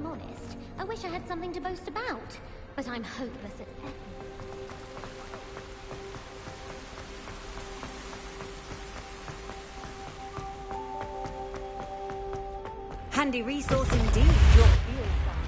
I'm honest, I wish I had something to boast about. But I'm hopeless at that. Handy resource indeed, your field guide.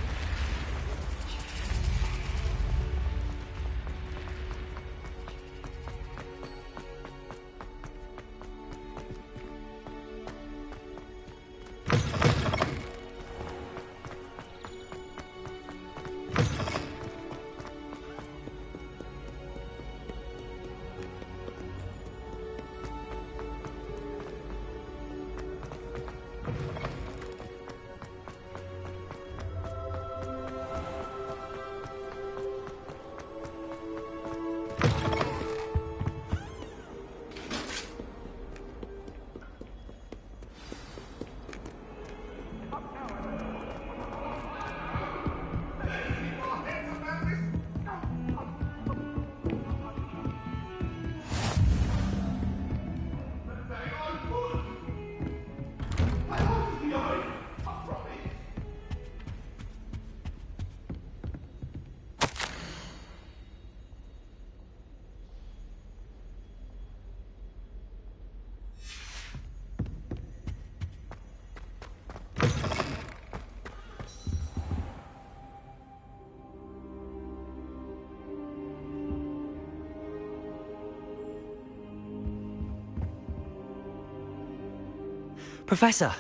Professor,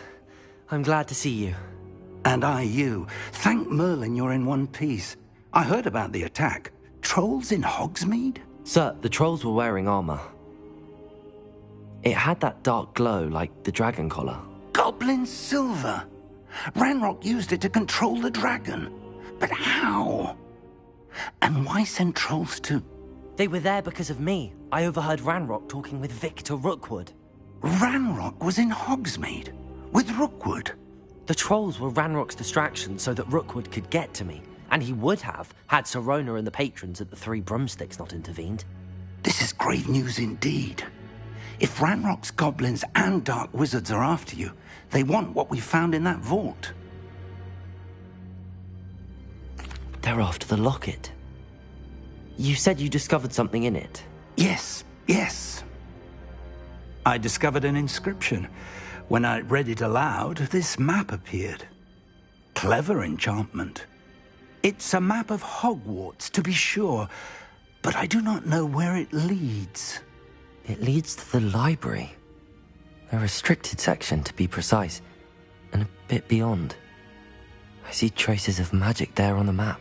I'm glad to see you. And I you. Thank Merlin you're in one piece. I heard about the attack. Trolls in Hogsmeade? Sir, the trolls were wearing armor. It had that dark glow like the dragon collar. Goblin silver! Ranrock used it to control the dragon. But how? And why send trolls to... They were there because of me. I overheard Ranrock talking with Victor Rookwood. Ranrock was in Hogsmeade? With Rookwood? The trolls were Ranrock's distraction so that Rookwood could get to me. And he would have, had Sirona and the patrons at the Three Broomsticks not intervened. This is grave news indeed. If Ranrock's goblins and dark wizards are after you, they want what we found in that vault. They're after the locket. You said you discovered something in it. Yes. I discovered an inscription. When I read it aloud, this map appeared. Clever enchantment. It's a map of Hogwarts, to be sure, but I do not know where it leads. It leads to the library. A restricted section, to be precise, and a bit beyond. I see traces of magic there on the map.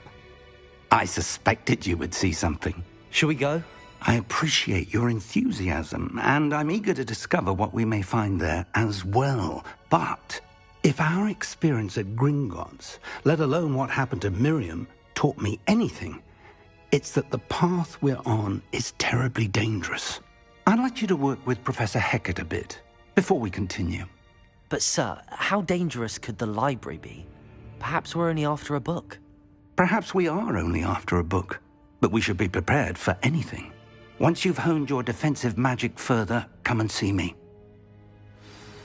I suspected you would see something. Shall we go? I appreciate your enthusiasm, and I'm eager to discover what we may find there as well. But if our experience at Gringotts, let alone what happened to Miriam, taught me anything, it's that the path we're on is terribly dangerous. I'd like you to work with Professor Hecat a bit, before we continue. But sir, how dangerous could the library be? Perhaps we're only after a book. Perhaps we are only after a book, but we should be prepared for anything. Once you've honed your defensive magic further, come and see me.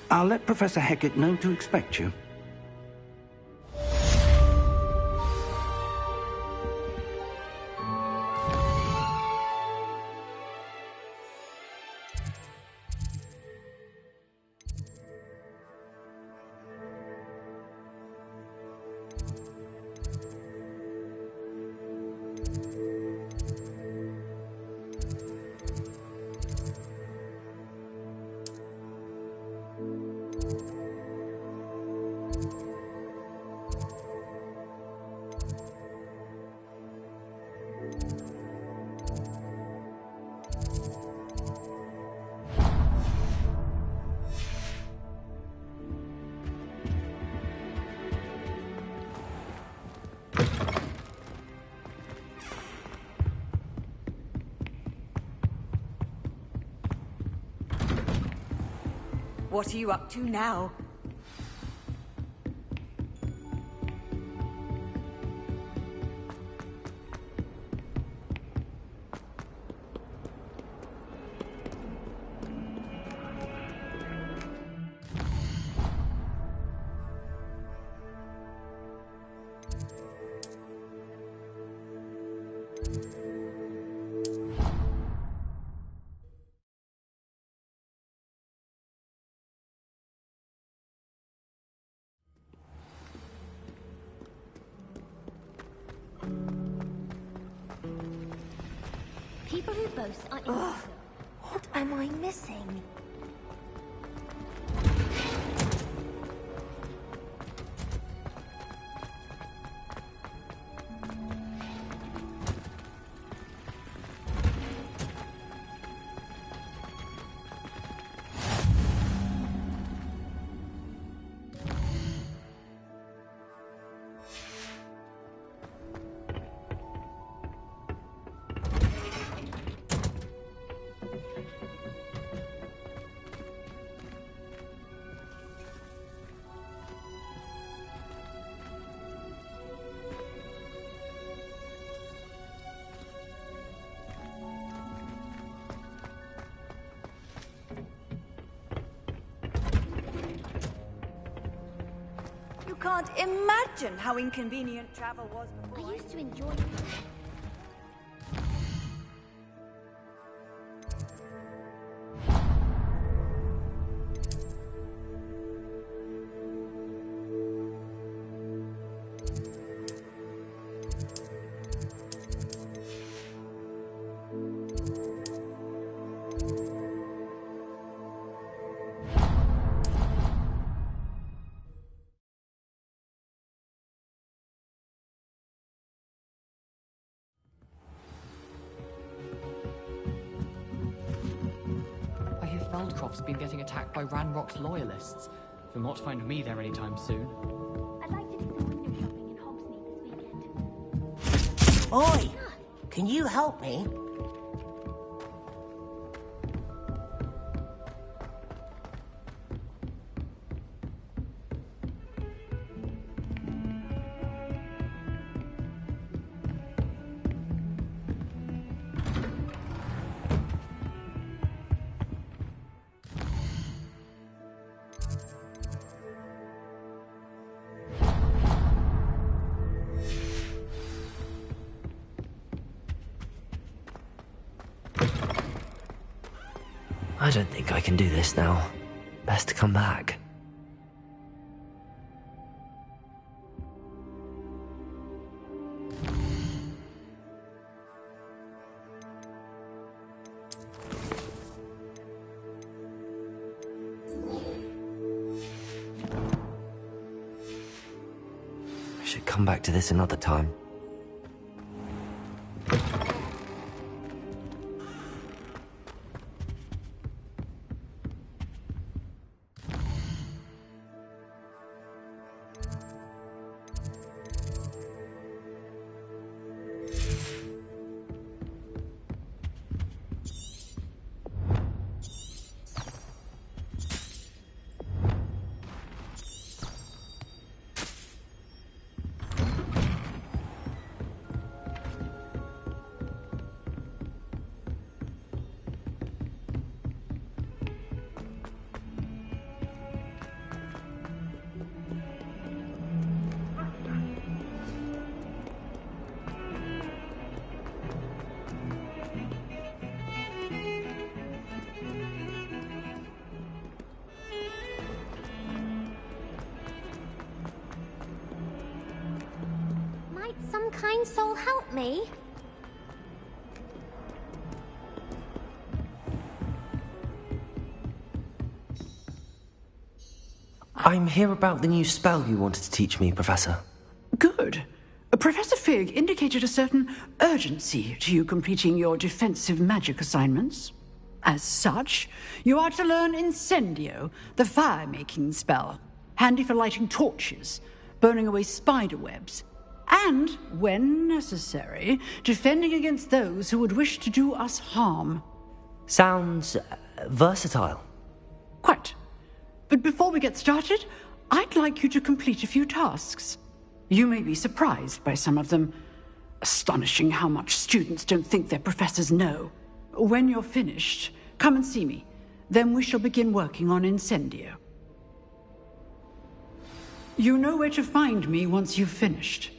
I'll let Professor Hecat know to expect you. What are you up to now? ghosts are Ugh, what am I missing? You can't imagine how inconvenient travel was before. I used to enjoy it. I hear Feldcroft's been getting attacked by Ranrock's loyalists. You'll not find me there anytime soon. I'd like to do some window shopping in Hogsmeade this weekend. Oi! Can you help me? I don't think I can do this now. Best to come back. I should come back to this another time. Might some kind soul help me? I'm here about the new spell you wanted to teach me, Professor. Good. Professor Fig indicated a certain urgency to you completing your defensive magic assignments. As such, you are to learn Incendio, the fire-making spell, handy for lighting torches, burning away spider webs, and, when necessary, defending against those who would wish to do us harm. Sounds versatile. Quite. But before we get started, I'd like you to complete a few tasks. You may be surprised by some of them. Astonishing how much students don't think their professors know. When you're finished, come and see me. Then we shall begin working on Incendio. You know where to find me once you've finished.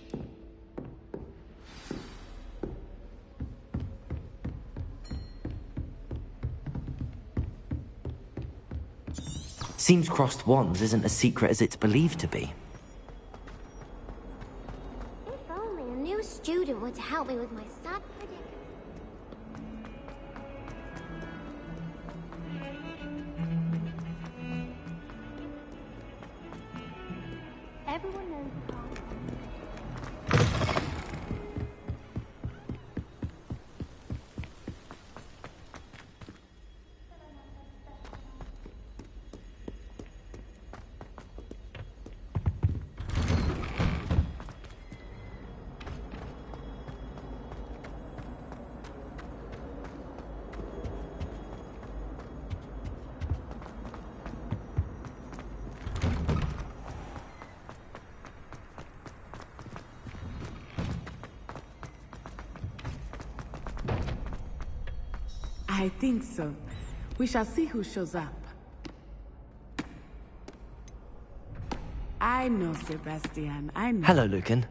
Seems crossed wands isn't as secret as it's believed to be. If only a new student were to help me with my sad predicament. Everyone knows you can't. I think so. We shall see who shows up. I know, Sebastian. I know. Hello, Lucan.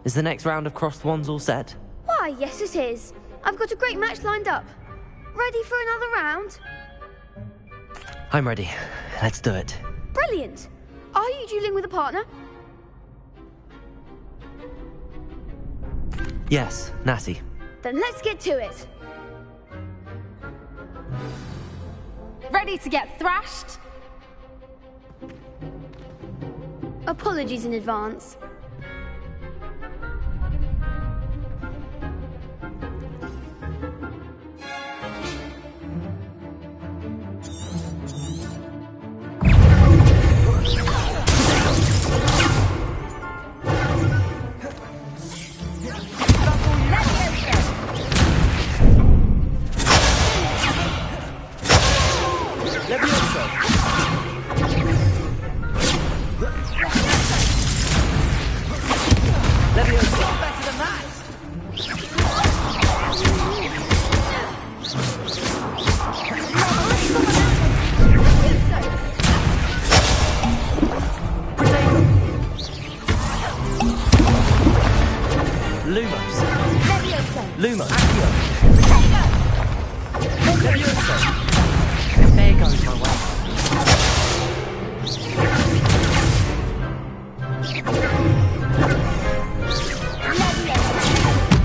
Is the next round of Crossed Wands all set? Why, yes it is. I've got a great match lined up. Ready for another round? I'm ready. Let's do it. Brilliant. Are you dueling with a partner? Yes, Natty. Then let's get to it. Ready to get thrashed? Apologies in advance. Lumos. There goes my way.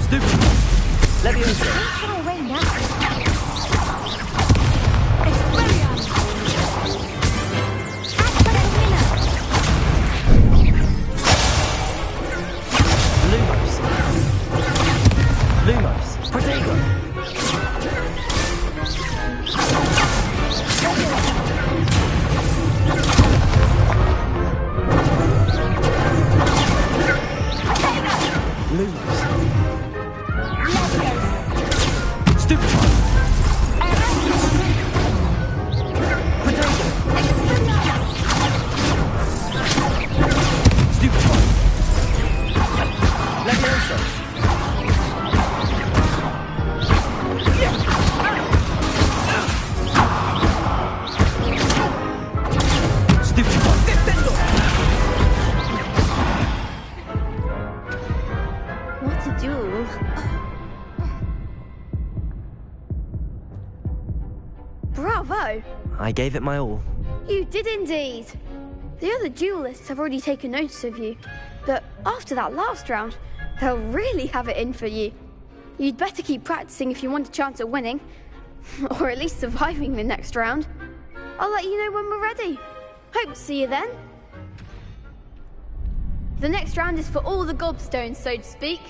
Stupid. Leviosa. Far away now. Lumos. Protego. Lumos. Stupid. Protego. Stupid. Leviosa. What a duel. Bravo! I gave it my all. You did indeed. The other duelists have already taken notice of you, but after that last round, they'll really have it in for you. You'd better keep practicing if you want a chance at winning, or at least surviving the next round. I'll let you know when we're ready. Hope to see you then. The next round is for all the gobstones, so to speak.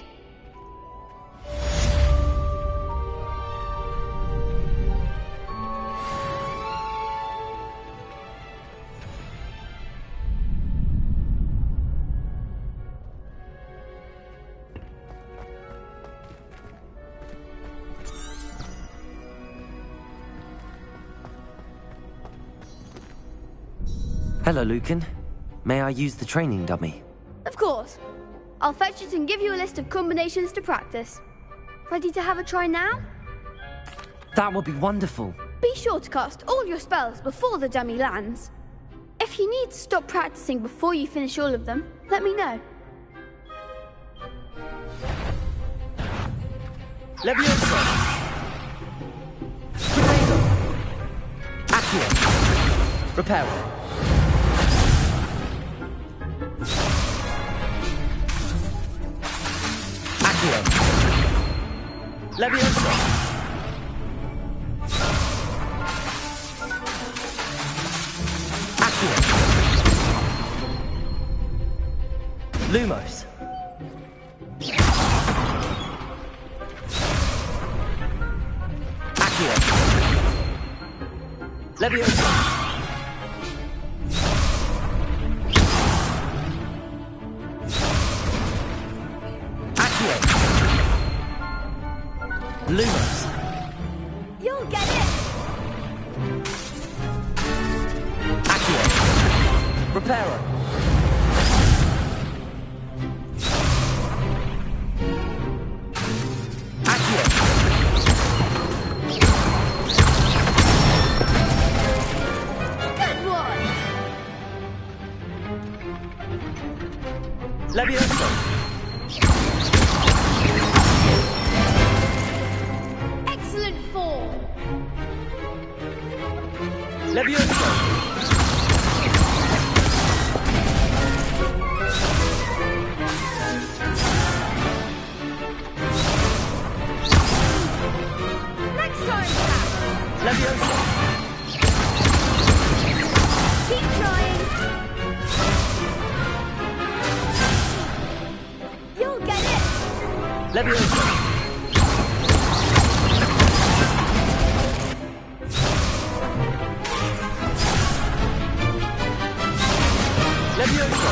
Hello, Lucan. May I use the training dummy? Of course. I'll fetch it and give you a list of combinations to practice. Ready to have a try now? That would be wonderful. Be sure to cast all your spells before the dummy lands. If you need to stop practicing before you finish all of them, let me know. Leviosa. Protego. Accio. Reparo. Accio. Leviosa. Accio. Lumos. Accio. Leviosa. Accio. Lumos. You'll get it! Accio. Reparo. Accio. Good one! Leviosa. Excellent form. Leviosa. Next time, perhaps. Leviosa. Keep trying! You'll get it! Leviosa. Leviosa.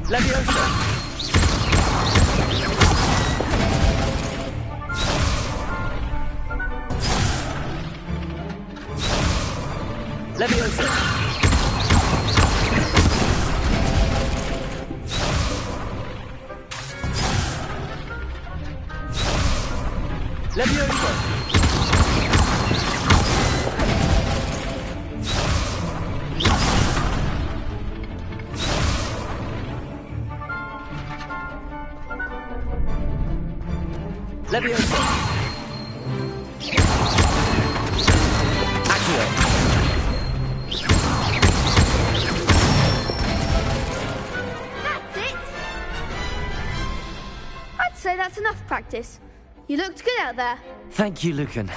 Leviosa. Leviosa. Leviosa. Leviosa. Accio. That's it! I'd say that's enough practice. You looked good out there. Thank you, Lucan.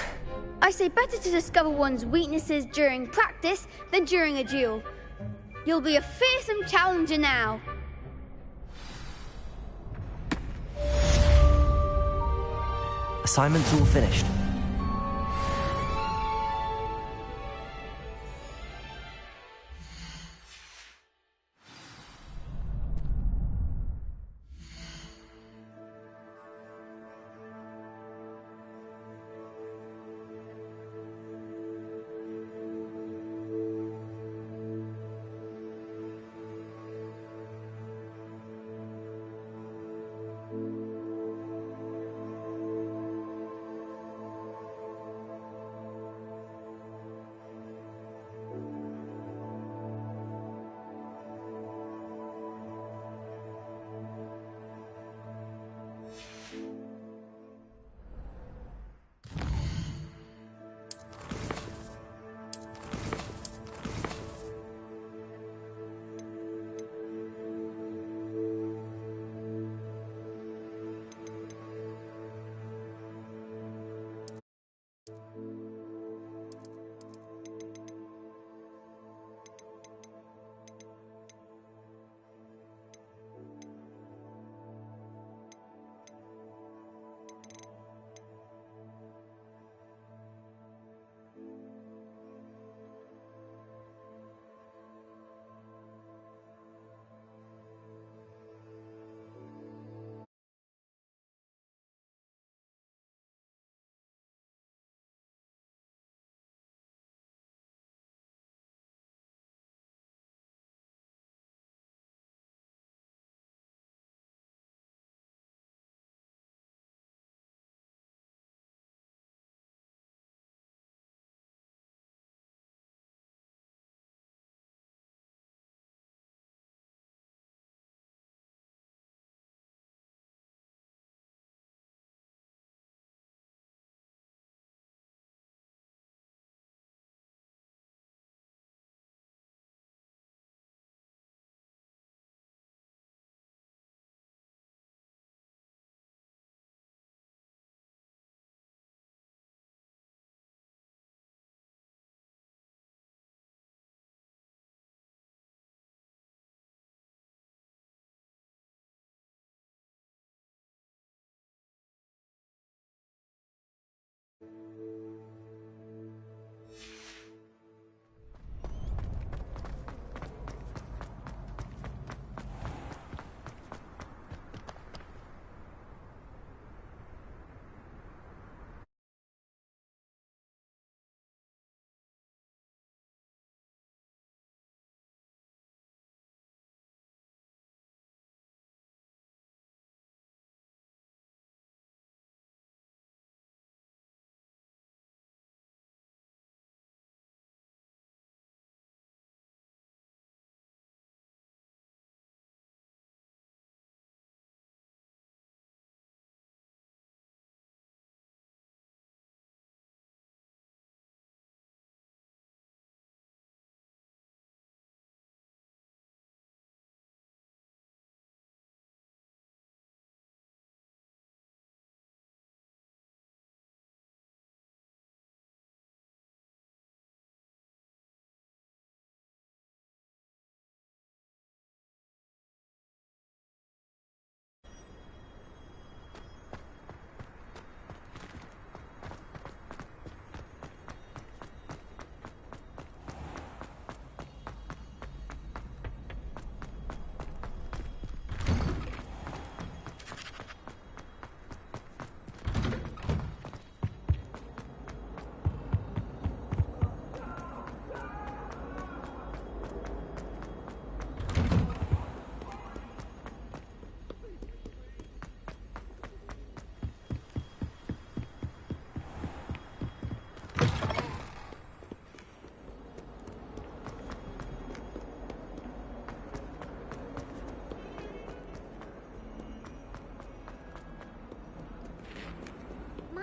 I say better to discover one's weaknesses during practice than during a duel. You'll be a fearsome challenger now. Assignment's all finished.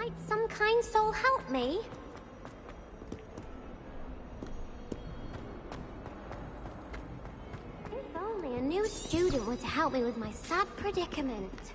Might some kind soul help me? If only a new student were to help me with my sad predicament.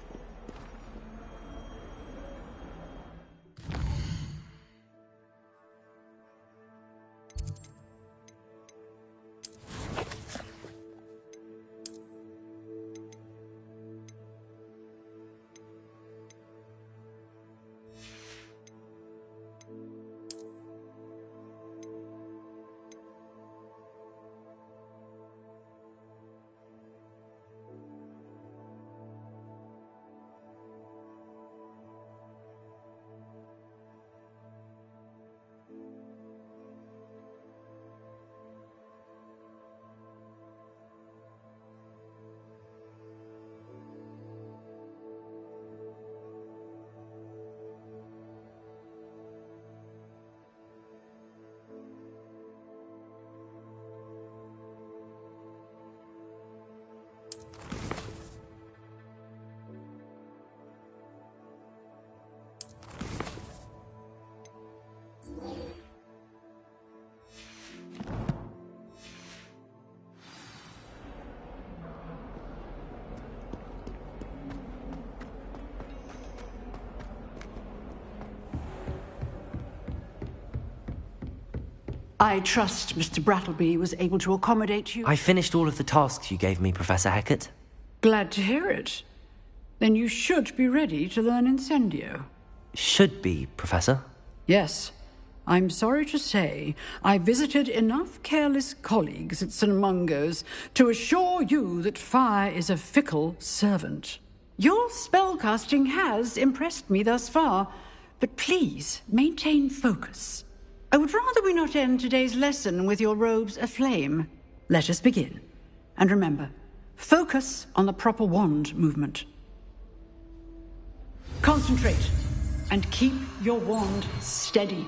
I trust Mr. Brattleby was able to accommodate you. I finished all of the tasks you gave me, Professor Hecat. Glad to hear it. Then you should be ready to learn Incendio. Should be, Professor. Yes. I'm sorry to say, I visited enough careless colleagues at St. Mungo's to assure you that fire is a fickle servant. Your spellcasting has impressed me thus far, but please maintain focus. I would rather we not end today's lesson with your robes aflame. Let us begin. And remember, focus on the proper wand movement. Concentrate, and keep your wand steady.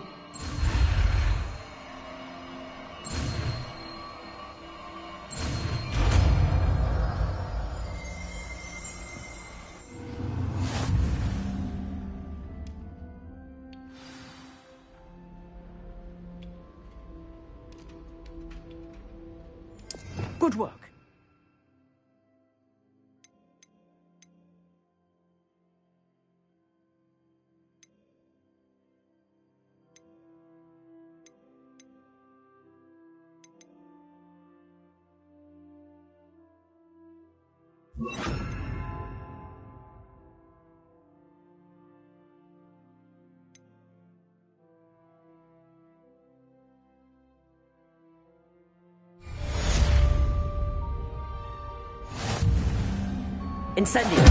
Good work. Incendio!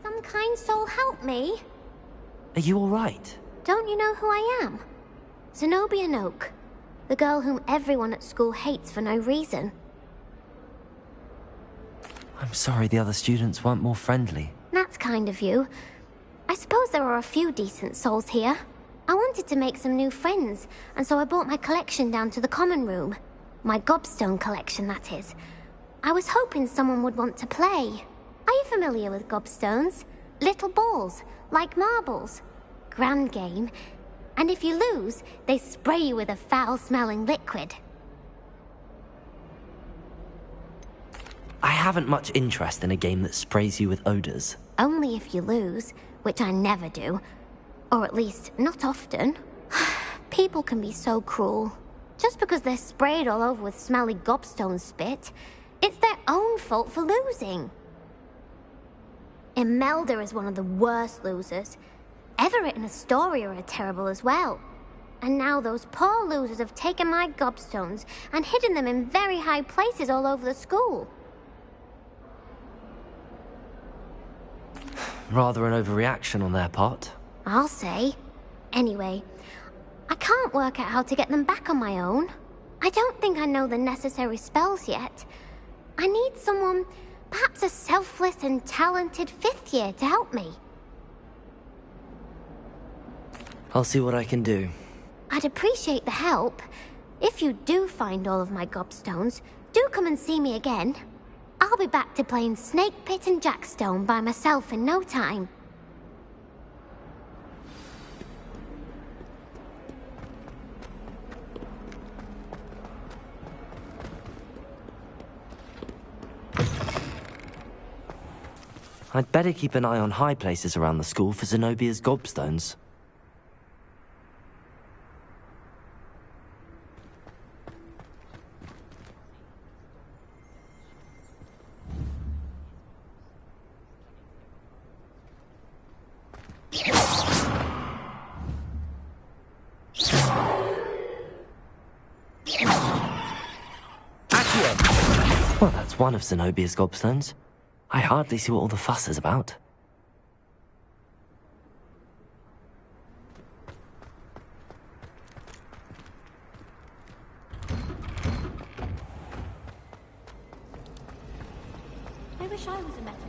Some kind soul help me? Are you alright? Don't you know who I am? Zenobia Noak, the girl whom everyone at school hates for no reason. I'm sorry the other students weren't more friendly. That's kind of you. I suppose there are a few decent souls here. I wanted to make some new friends, and so I brought my collection down to the common room. My gobstone collection, that is. I was hoping someone would want to play. Are you familiar with gobstones? Little balls, like marbles. Grand game. And if you lose, they spray you with a foul-smelling liquid. I haven't much interest in a game that sprays you with odors. Only if you lose, which I never do. Or at least, not often. People can be so cruel. Just because they're sprayed all over with smelly gobstone spit, it's their own fault for losing. Imelda is one of the worst losers. Everett and Astoria are terrible as well. And now those poor losers have taken my gobstones and hidden them in very high places all over the school. Rather an overreaction on their part. I'll say. Anyway, I can't work out how to get them back on my own. I don't think I know the necessary spells yet. I need someone, perhaps a selfless and talented 5th year to help me. I'll see what I can do. I'd appreciate the help. If you do find all of my gobstones, do come and see me again. I'll be back to playing Snake Pit and Jackstone by myself in no time. I'd better keep an eye on high places around the school for Zenobia's gobstones. Well, that's one of Zenobia's gobstones. I hardly see what all the fuss is about. I wish I was a metamorphic.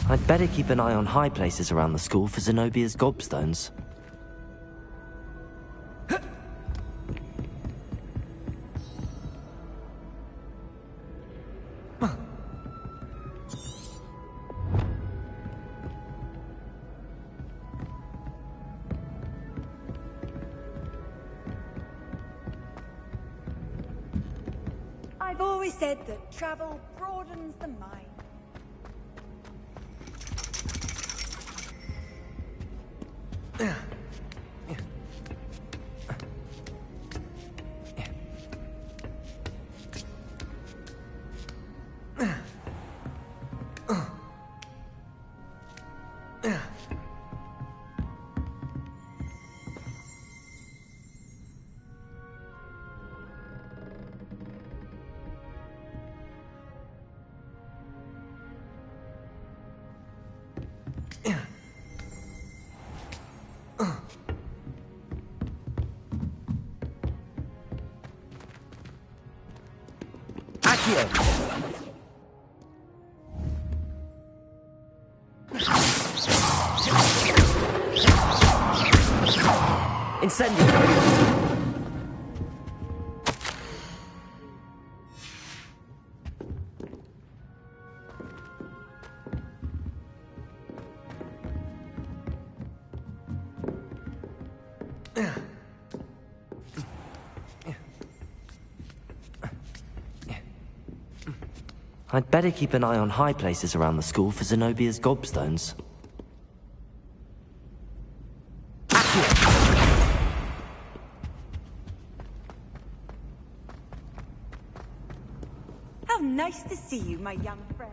I'd better keep an eye on high places around the school for Zenobia's gobstones. I've always said that travel broadens the mind. Incendio! I'd better keep an eye on high places around the school for Zenobia's gobstones. How nice to see you, my young friend.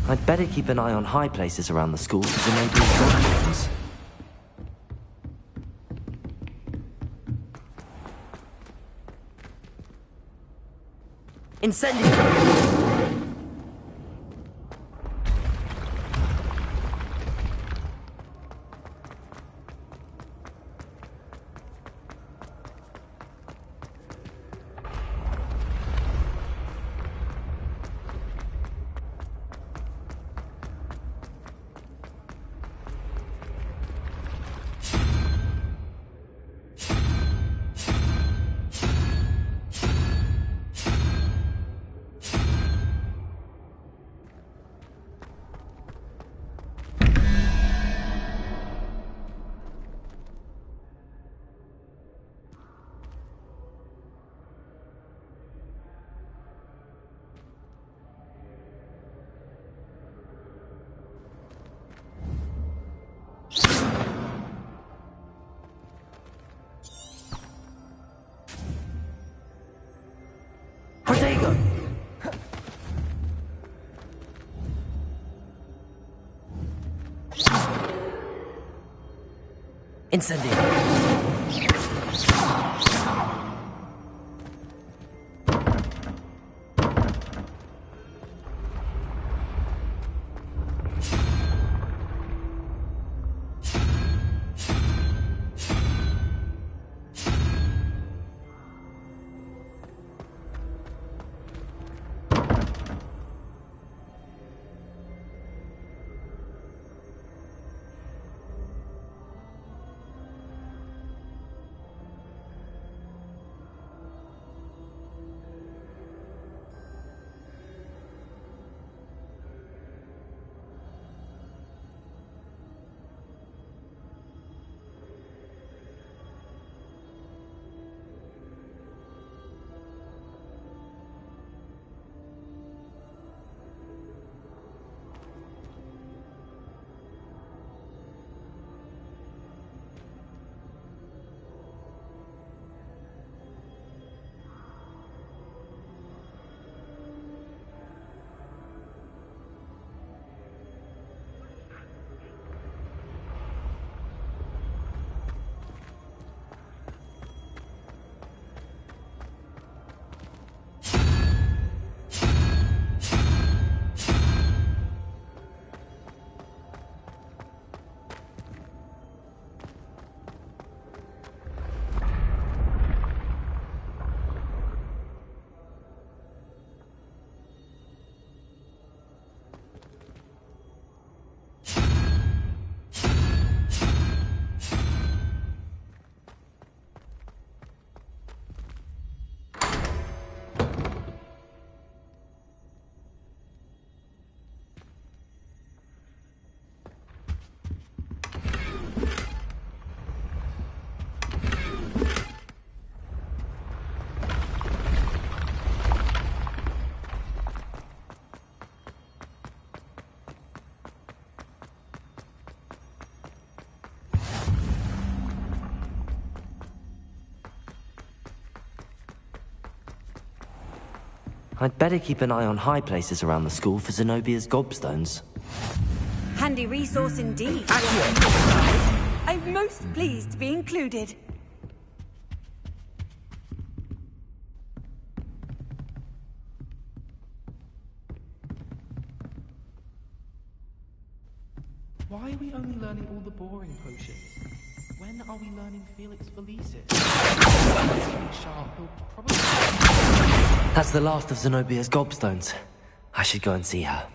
I'd better keep an eye on high places around the school for Zenobia's gobstones. Incendio! Protego! Incendio! I'd better keep an eye on high places around the school for Zenobia's gobstones. Handy resource indeed. I'm most pleased to be included. Why are we only learning all the boring potions? When are we learning Felix Felicis? Sharp, he'll probably... That's the last of Zenobia's gobstones. I should go and see her.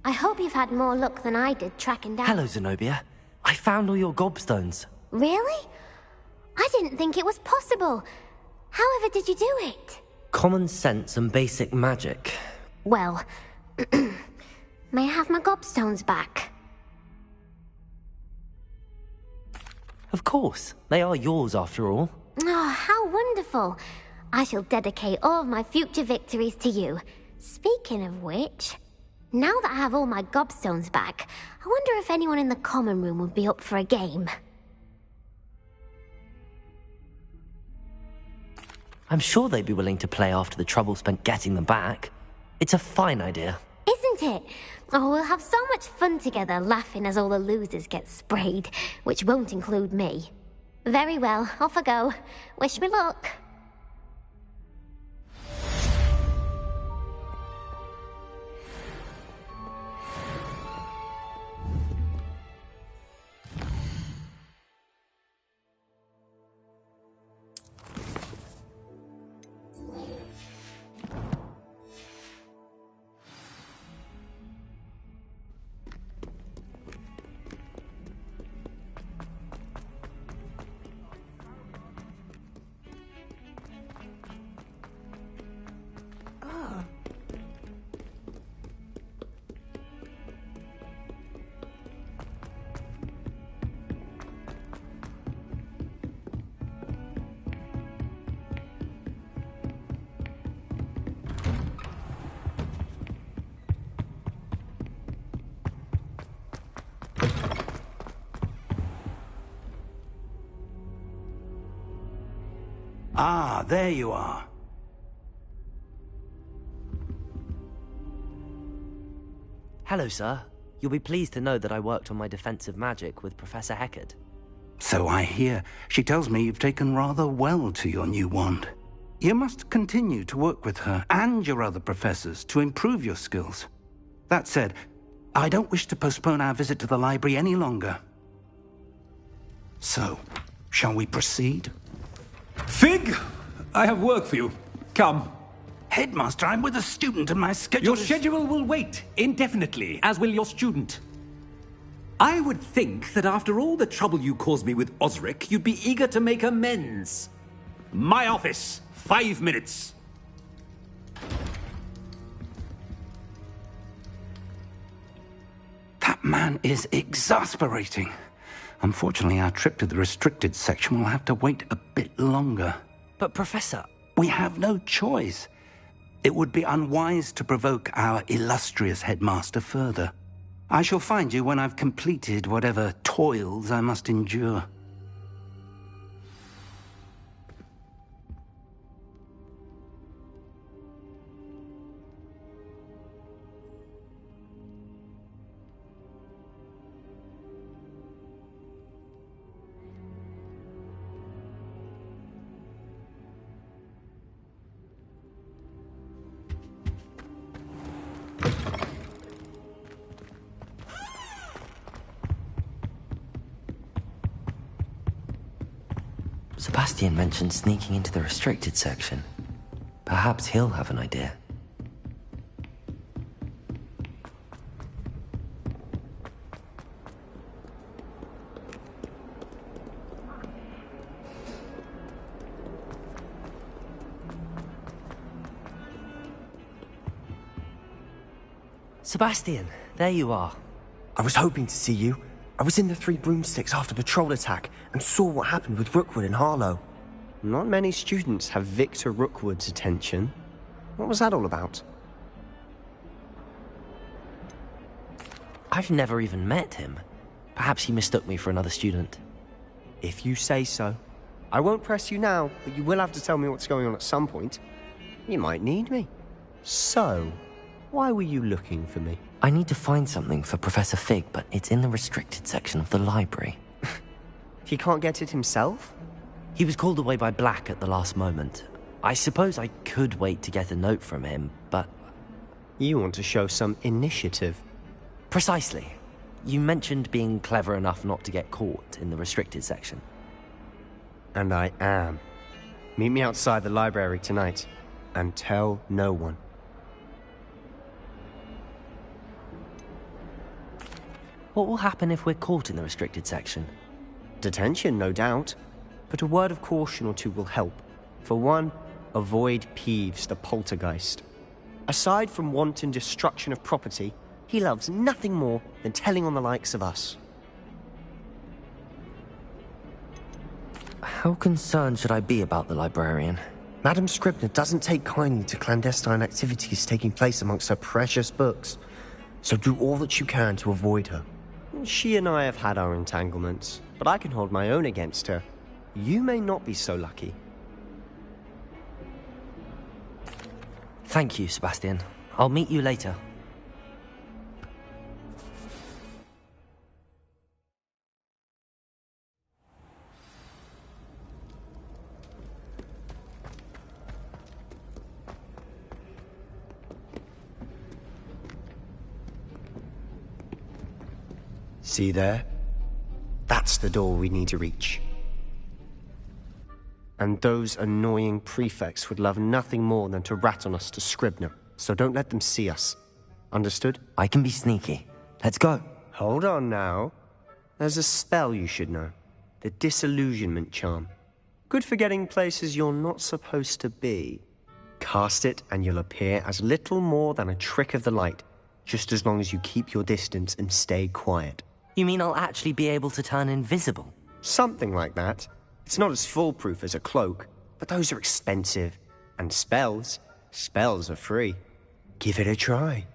I hope you've had more luck than I did tracking down... Hello, Zenobia. I found all your gobstones. Really? I didn't think it was possible. However did you do it? Common sense and basic magic. Well, may I have my gobstones back? Of course. They are yours, after all. Oh, how wonderful. I shall dedicate all of my future victories to you. Speaking of which, now that I have all my gobstones back, I wonder if anyone in the common room would be up for a game. I'm sure they'd be willing to play after the trouble spent getting them back. It's a fine idea. Isn't it? Oh, we'll have so much fun together, laughing as all the losers get sprayed, which won't include me. Very well, off I go. Wish me luck. Ah, there you are. Hello, sir. You'll be pleased to know that I worked on my defensive magic with Professor Heckard. So I hear. She tells me you've taken rather well to your new wand. You must continue to work with her and your other professors to improve your skills. That said, I don't wish to postpone our visit to the library any longer. So, shall we proceed? Fig, I have work for you. Come. Headmaster, I'm with a student and my schedule Your schedule will wait indefinitely, as will your student. I would think that after all the trouble you caused me with Osric, you'd be eager to make amends. My office, 5 minutes. That man is exasperating. Unfortunately, our trip to the restricted section will have to wait a bit longer. But, Professor... We have no choice. It would be unwise to provoke our illustrious headmaster further. I shall find you when I've completed whatever toils I must endure. Sebastian mentioned sneaking into the restricted section. Perhaps he'll have an idea. Sebastian, there you are. I was hoping to see you. I was in the Three Broomsticks after the troll attack and saw what happened with Rookwood and Harlow. Not many students have Victor Rookwood's attention. What was that all about? I've never even met him. Perhaps he mistook me for another student. If you say so. I won't press you now, but you will have to tell me what's going on at some point. You might need me. So, why were you looking for me? I need to find something for Professor Fig, but it's in the restricted section of the library. He can't get it himself? He was called away by Black at the last moment. I suppose I could wait to get a note from him, but... You want to show some initiative. Precisely. You mentioned being clever enough not to get caught in the restricted section. And I am. Meet me outside the library tonight, and tell no one. What will happen if we're caught in the restricted section? Detention, no doubt. But a word of caution or two will help. For one, avoid Peeves, the poltergeist. Aside from wanton destruction of property, he loves nothing more than telling on the likes of us. How concerned should I be about the librarian? Madame Scribner doesn't take kindly to clandestine activities taking place amongst her precious books. So do all that you can to avoid her. She and I have had our entanglements, but I can hold my own against her. You may not be so lucky. Thank you, Sebastian. I'll meet you later. See there? That's the door we need to reach. And those annoying prefects would love nothing more than to rat on us to Scribner, so don't let them see us. Understood? I can be sneaky. Let's go. Hold on now. There's a spell you should know. The Disillusionment Charm. Good for getting places you're not supposed to be. Cast it and you'll appear as little more than a trick of the light, just as long as you keep your distance and stay quiet. You mean I'll actually be able to turn invisible? Something like that. It's not as foolproof as a cloak, but those are expensive. And spells are free. Give it a try.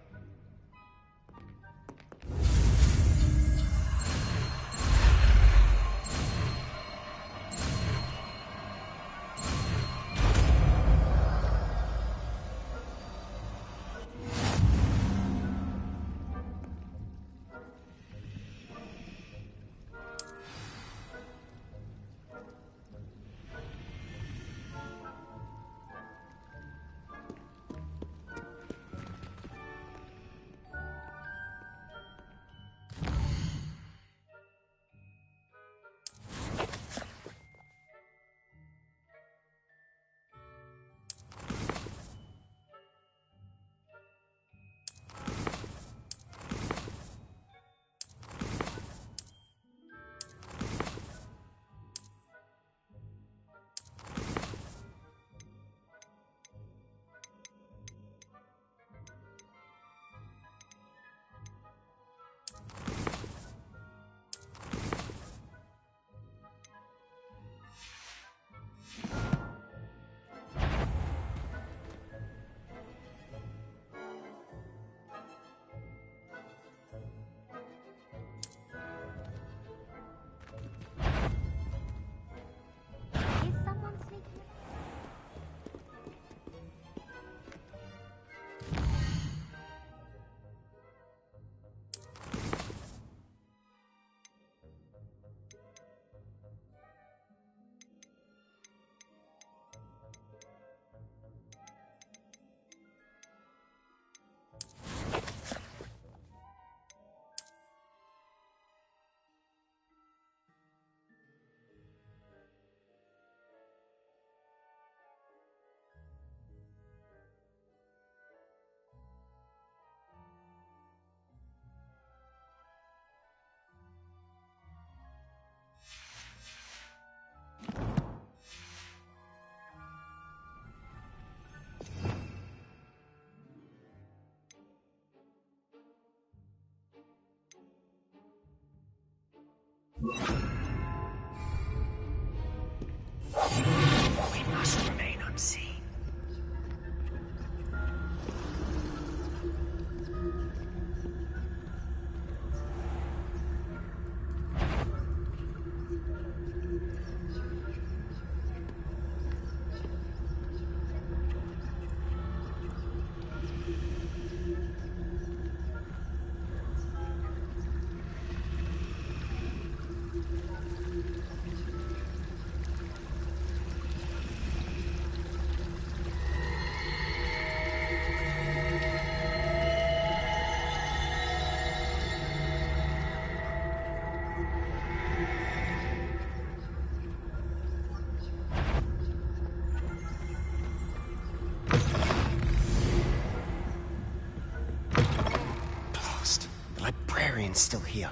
librarian's still here.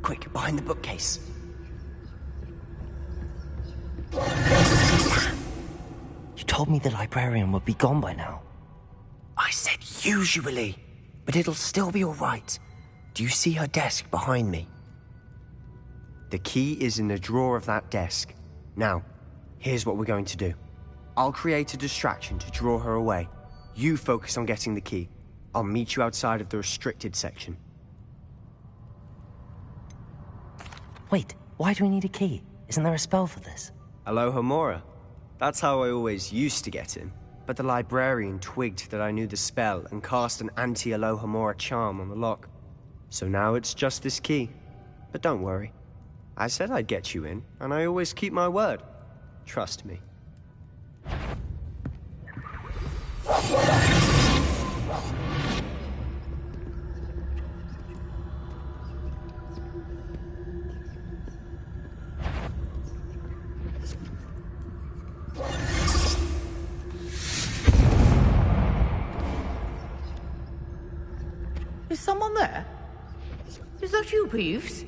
Quick, behind the bookcase. You told me the librarian would be gone by now. I said usually, but it'll still be all right. Do you see her desk behind me? The key is in the drawer of that desk. Now, here's what we're going to do. I'll create a distraction to draw her away. You focus on getting the key. I'll meet you outside of the restricted section. Wait, why do we need a key? Isn't there a spell for this? Alohomora. That's how I always used to get in. But the librarian twigged that I knew the spell and cast an anti-Alohomora charm on the lock. So now it's just this key. But don't worry. I said I'd get you in, and I always keep my word. Trust me. Is someone there? Is that you, Peeves?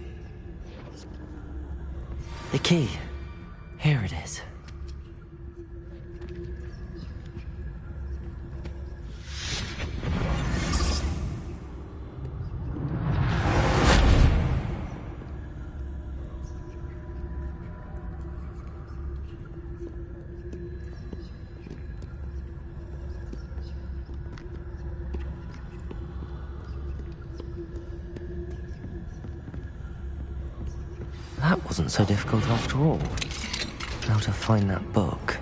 The key. Here it is. That wasn't so difficult after all. How to find that book.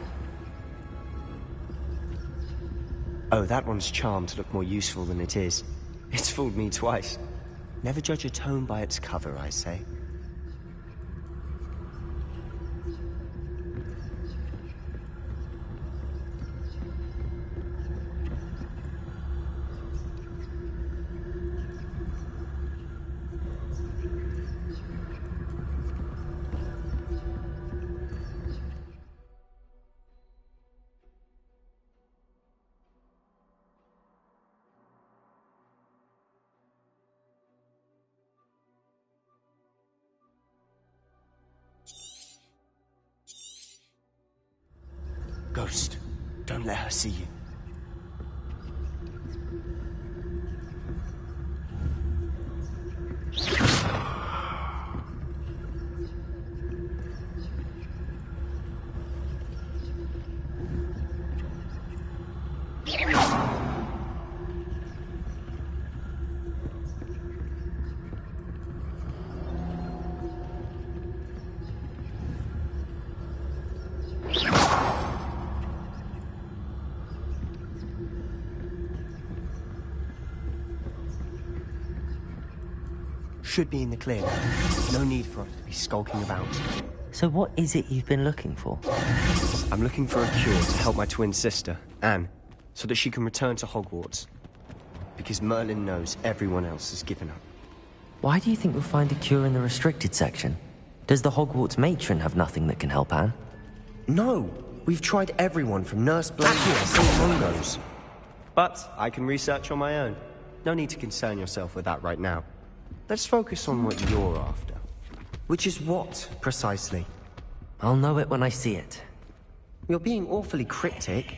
Oh, that one's charmed to look more useful than it is. It's fooled me twice. Never judge a tome by its cover, I say. Ghost, don't let her see you. Should be in the clear now. No need for us to be skulking about. So what is it you've been looking for? I'm looking for a cure to help my twin sister, Anne, so that she can return to Hogwarts. Because Merlin knows everyone else has given up. Why do you think we'll find a cure in the restricted section? Does the Hogwarts matron have nothing that can help Anne? No! We've tried everyone from Nurse Blake to St. Mungo's. But I can research on my own. No need to concern yourself with that right now. Let's focus on what you're after. Which is what, precisely? I'll know it when I see it. You're being awfully cryptic.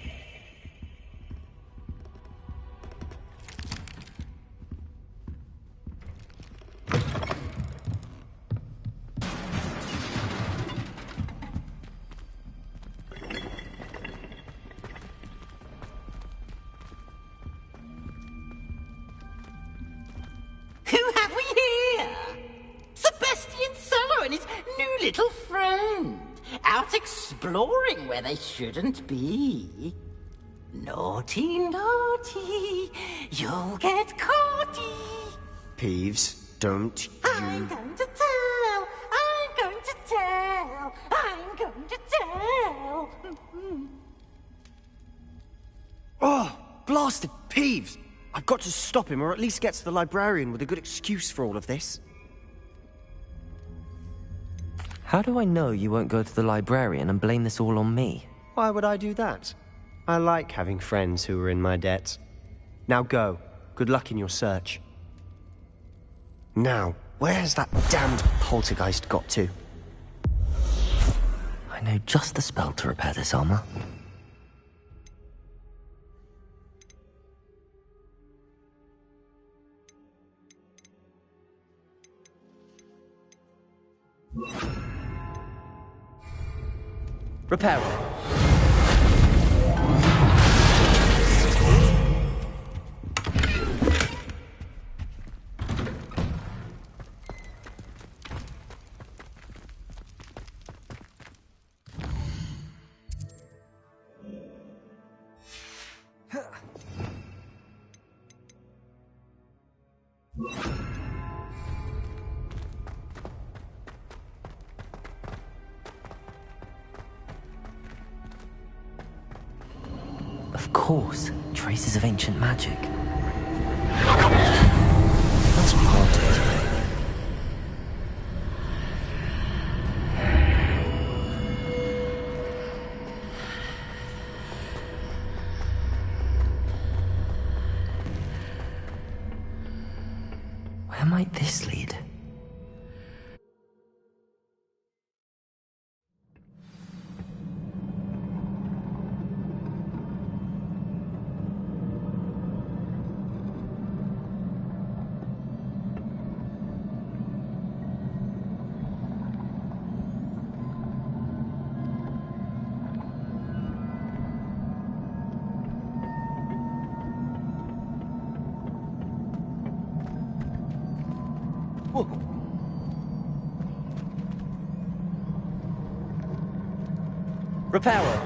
Little friend, out exploring where they shouldn't be. Naughty, naughty, you'll get caughty. Peeves, don't you... I'm going to tell, I'm going to tell, I'm going to tell. Oh, blasted Peeves! I've got to stop him, or at least get to the librarian with a good excuse for all of this. How do I know you won't go to the librarian and blame this all on me? Why would I do that? I like having friends who are in my debt. Now go. Good luck in your search. Now, where's that damned poltergeist got to? I know just the spell to repair this armor. Repair. Of course, traces of ancient magic. That's hard to explain. Where might this lead? Repairer.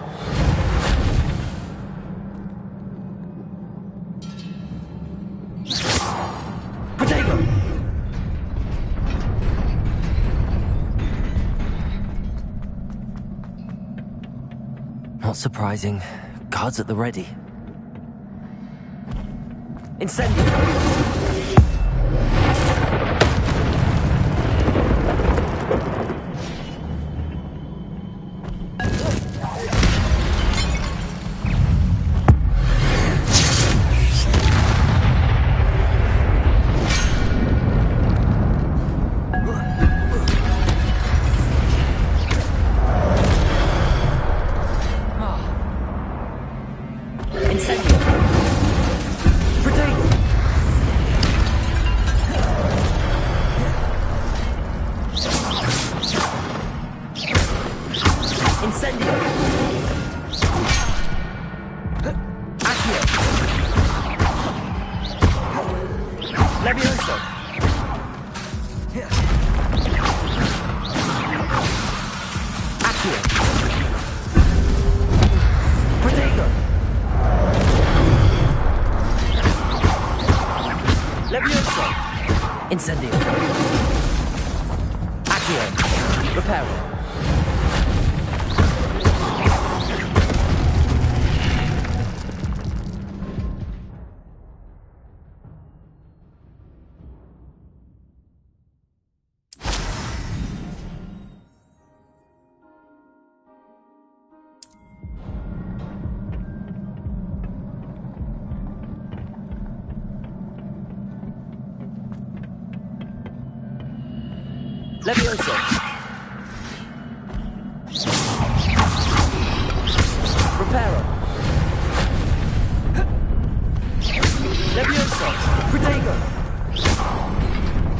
Potato. Not surprising. Guards at the ready. Incendio. Incendio. Accio. Repair. Levioso. Reparo. Levioso. Protego.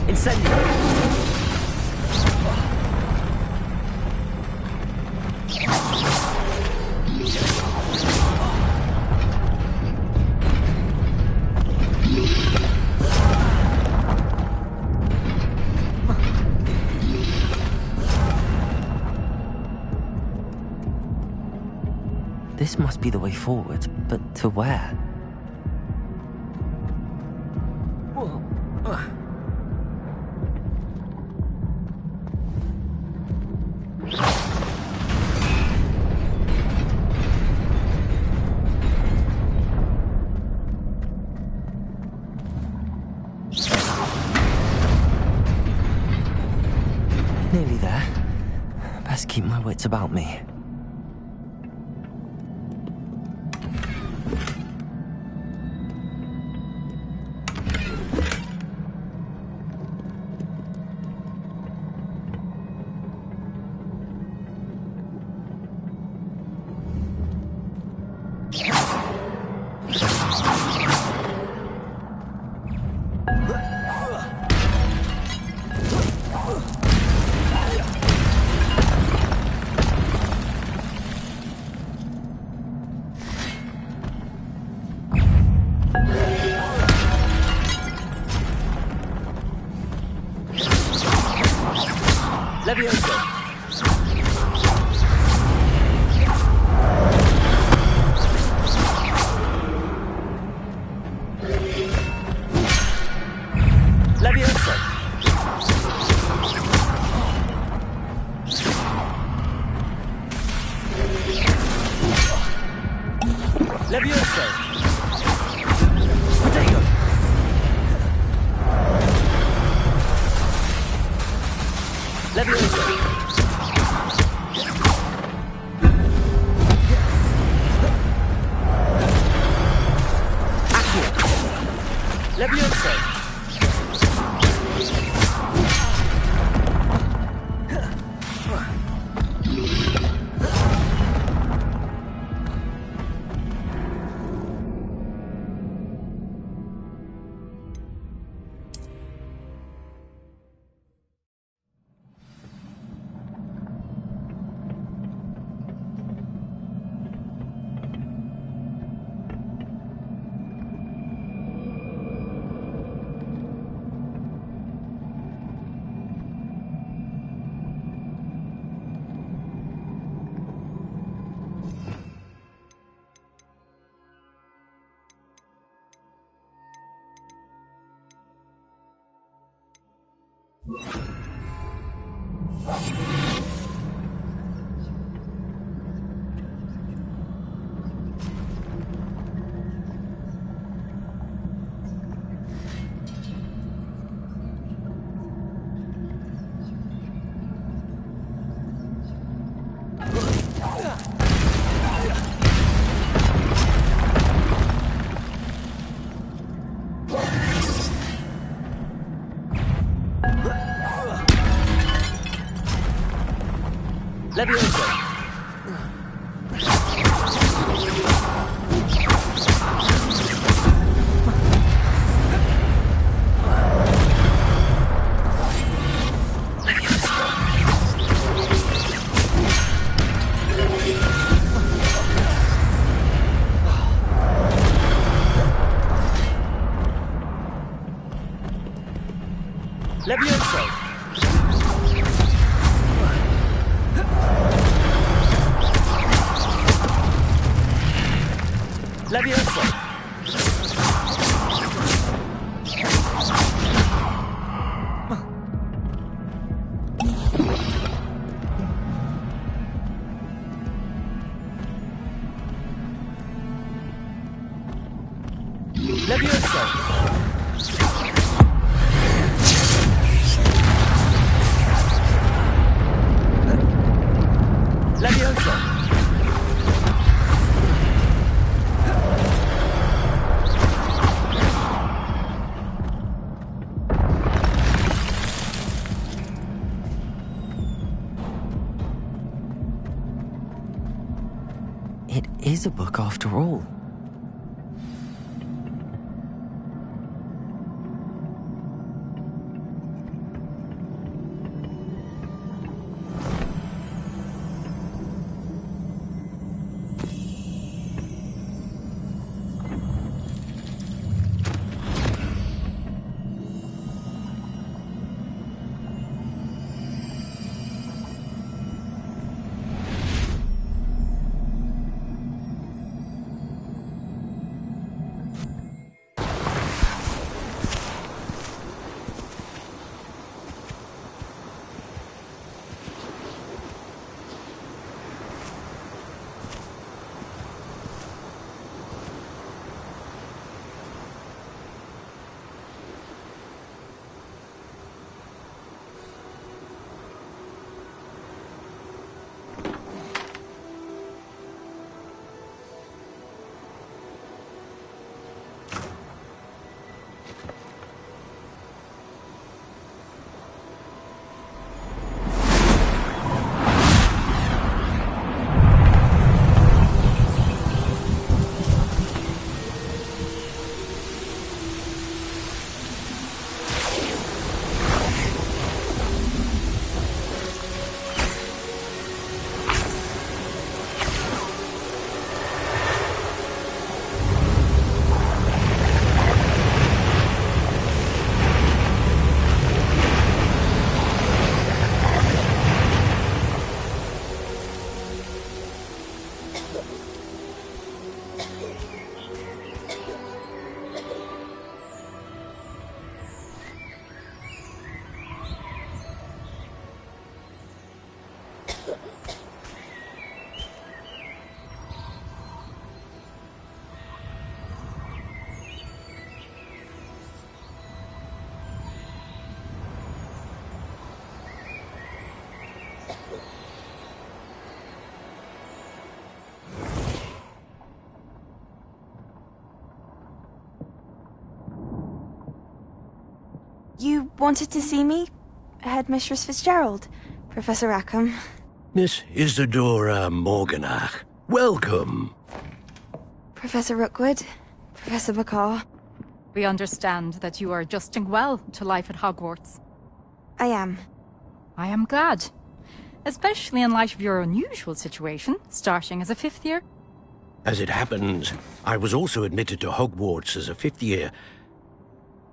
Incendio. This must be the way forward, but to where? Nearly there. Best keep my wits about me. Levioso. Levioso. Levioso. Protego. Levioso. Accio. Levioso. Levioso. Levioso. Levioso. Levioso. Levioso. It is a book after all. You wanted to see me? Headmistress Fitzgerald, Professor Rackham. Miss Isadora Morganach, welcome. Professor Rookwood, Professor Bakar. We understand that you are adjusting well to life at Hogwarts. I am. I am glad. Especially in light of your unusual situation, starting as a 5th year. As it happens, I was also admitted to Hogwarts as a 5th year.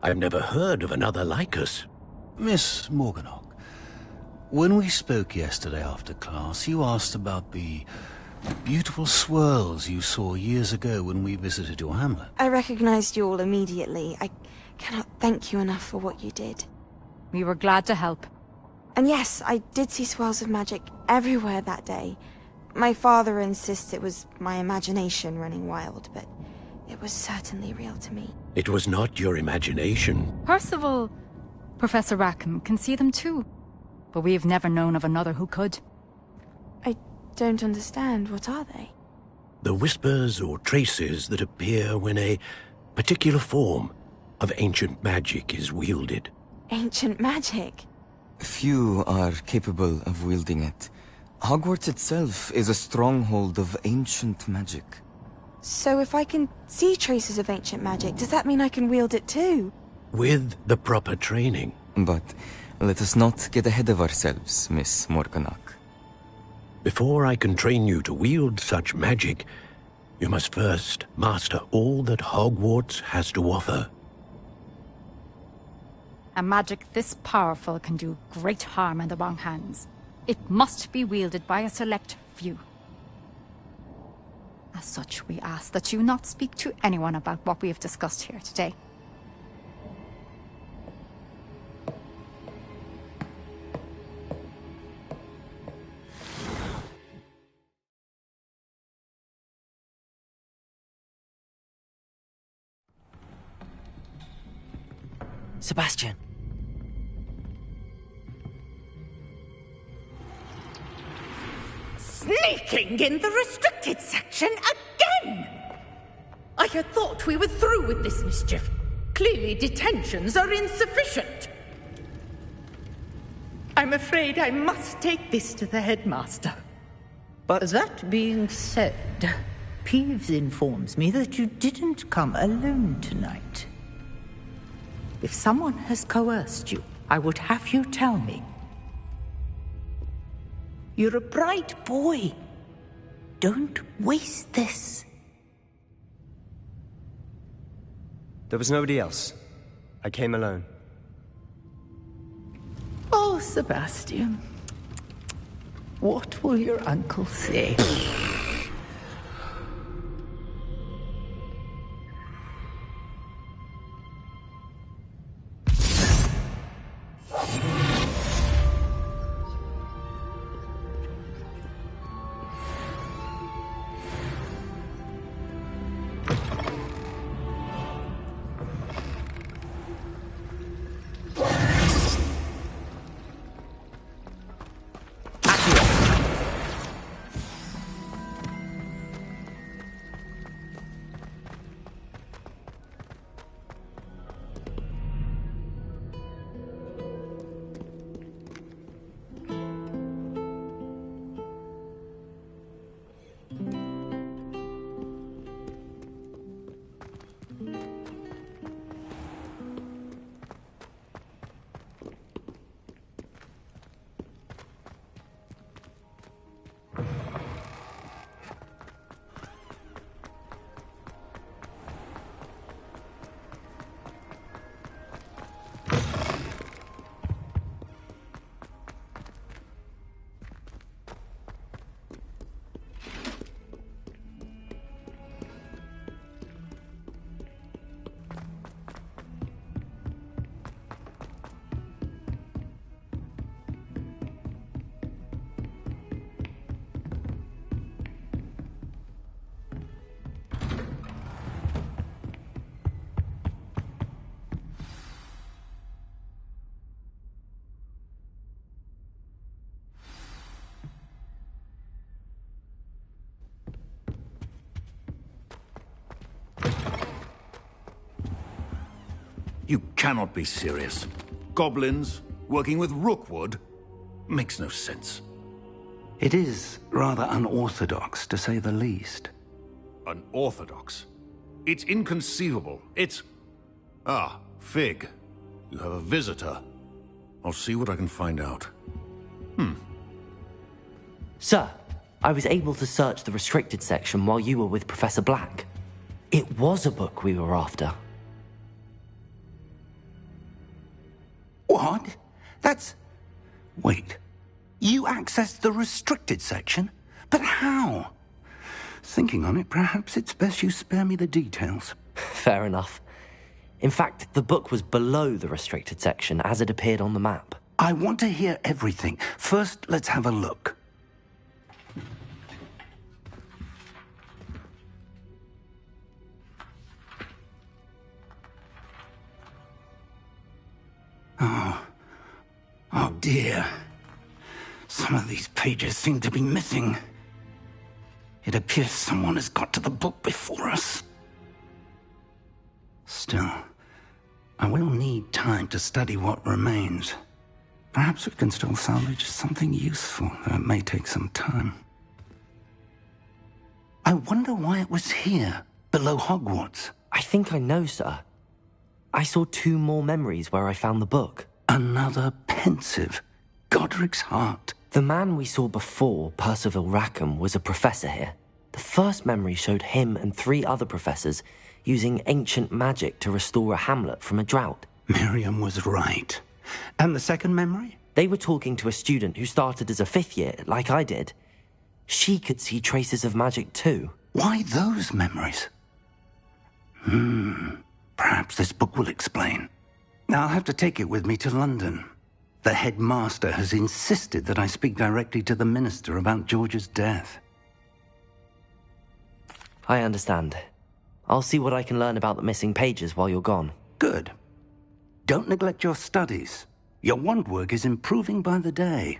I've never heard of another like us. Miss Morganach, when we spoke yesterday after class, you asked about the beautiful swirls you saw years ago when we visited your hamlet. I recognized you all immediately. I cannot thank you enough for what you did. We were glad to help. And yes, I did see swirls of magic everywhere that day. My father insists it was my imagination running wild, but it was certainly real to me. It was not your imagination. Percival, Professor Rackham can see them too. But we have never known of another who could. I don't understand. What are they? The whispers or traces that appear when a particular form of ancient magic is wielded. Ancient magic? Few are capable of wielding it. Hogwarts itself is a stronghold of ancient magic. So if I can see traces of ancient magic, does that mean I can wield it too? With the proper training. But let us not get ahead of ourselves, Miss Morganach. Before I can train you to wield such magic, you must first master all that Hogwarts has to offer. A magic this powerful can do great harm in the wrong hands. It must be wielded by a select few. As such, we ask that you not speak to anyone about what we have discussed here today. Sebastian. Sneaking in the restricted section again! I had thought we were through with this mischief. Clearly detentions are insufficient. I'm afraid I must take this to the headmaster. But that being said, Peeves informs me that you didn't come alone tonight. If someone has coerced you, I would have you tell me. You're a bright boy. Don't waste this. There was nobody else. I came alone. Oh, Sebastian. What will your uncle say? You cannot be serious. goblins, working with Rookwood. Makes no sense. It is rather unorthodox, to say the least. Unorthodox? It's inconceivable. It's... Ah, Fig. You have a visitor. I'll see what I can find out. Sir, I was able to search the restricted section while you were with Professor Black. It was a book we were after. What? That's... Wait. You accessed the restricted section? But how? Thinking on it, perhaps it's best you spare me the details. Fair enough. In fact, the book was below the restricted section as it appeared on the map. I want to hear everything. First, let's have a look. Oh dear. Some of these pages seem to be missing. It appears someone has got to the book before us. Still, I will need time to study what remains. Perhaps we can still salvage something useful, though it may take some time. I wonder why it was here, below Hogwarts. I think I know, sir. I saw 2 more memories where I found the book. Another pensive. Godric's heart. The man we saw before, Percival Rackham, was a professor here. The first memory showed him and 3 other professors using ancient magic to restore a hamlet from a drought. Miriam was right. And the second memory? They were talking to a student who started as a 5th year, like I did. She could see traces of magic too. Why those memories? Perhaps this book will explain. Now I'll have to take it with me to London. The headmaster has insisted that I speak directly to the minister about George's death. I understand. I'll see what I can learn about the missing pages while you're gone. Good. Don't neglect your studies. Your wand work is improving by the day.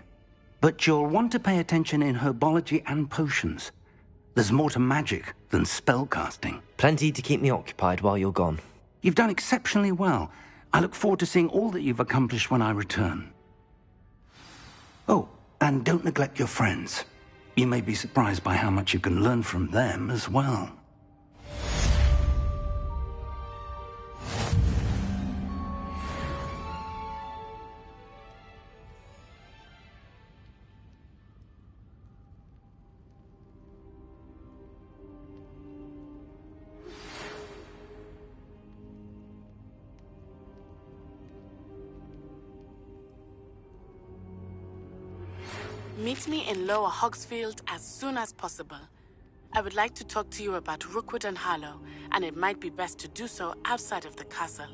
But you'll want to pay attention in herbology and potions. There's more to magic than spellcasting. Plenty to keep me occupied while you're gone. You've done exceptionally well. I look forward to seeing all that you've accomplished when I return. Oh, and don't neglect your friends. You may be surprised by how much you can learn from them as well. Meet me in Lower Hogsfield as soon as possible. I would like to talk to you about Rookwood and Harlow, and it might be best to do so outside of the castle.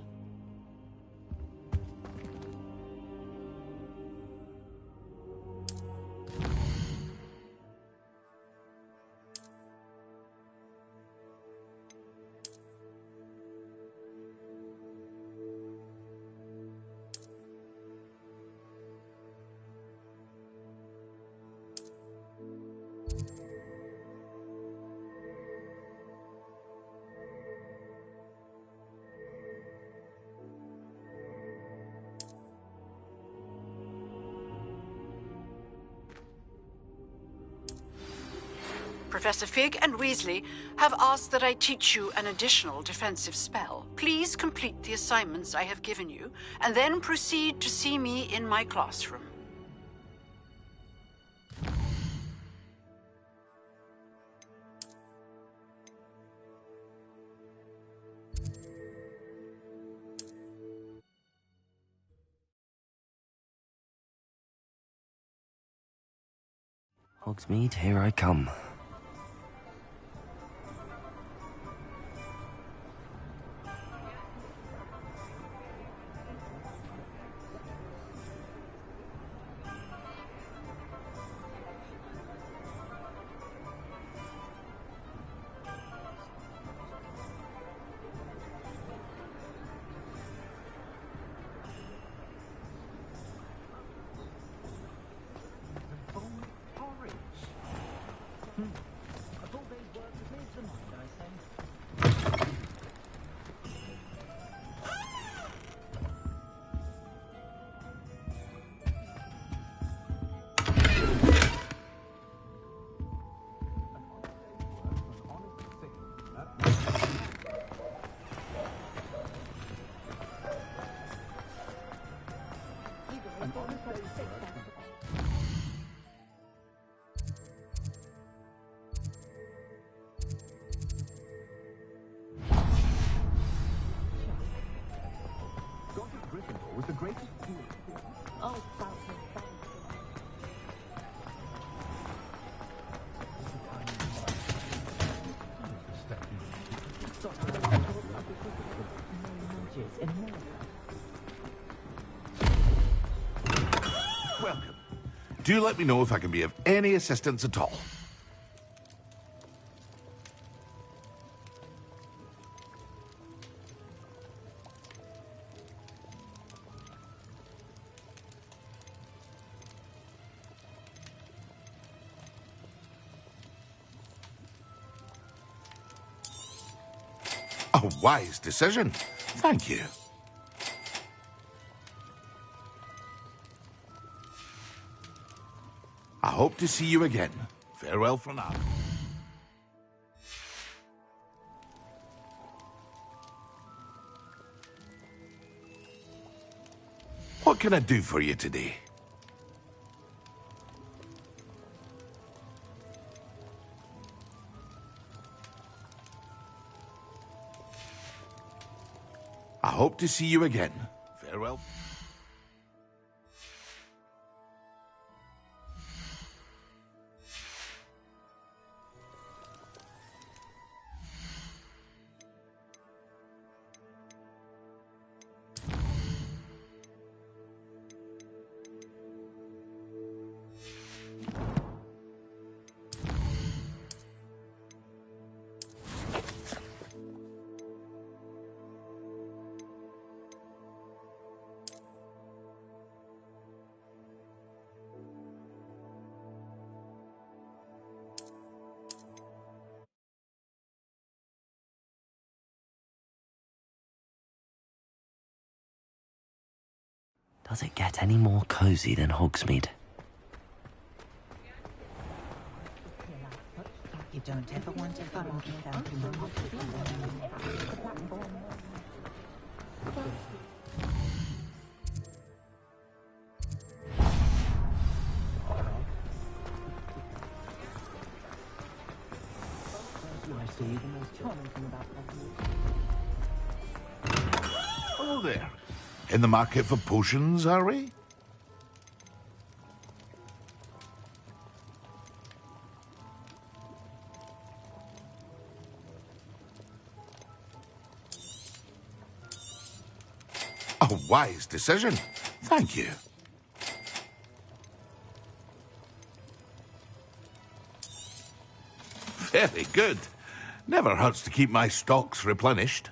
Professor Fig and Weasley have asked that I teach you an additional defensive spell. Please complete the assignments I have given you, and then proceed to see me in my classroom. Hogsmeade, here I come. Welcome. Do let me know if I can be of any assistance at all. A wise decision. Thank you. I hope to see you again. Farewell for now. What can I do for you today? I hope to see you again. Farewell. Does it get any more cozy than Hogsmeade? You don't ever want to come up without Hello there. In the market for potions, are we? A wise decision. Thank you. Very good. Never hurts to keep my stocks replenished.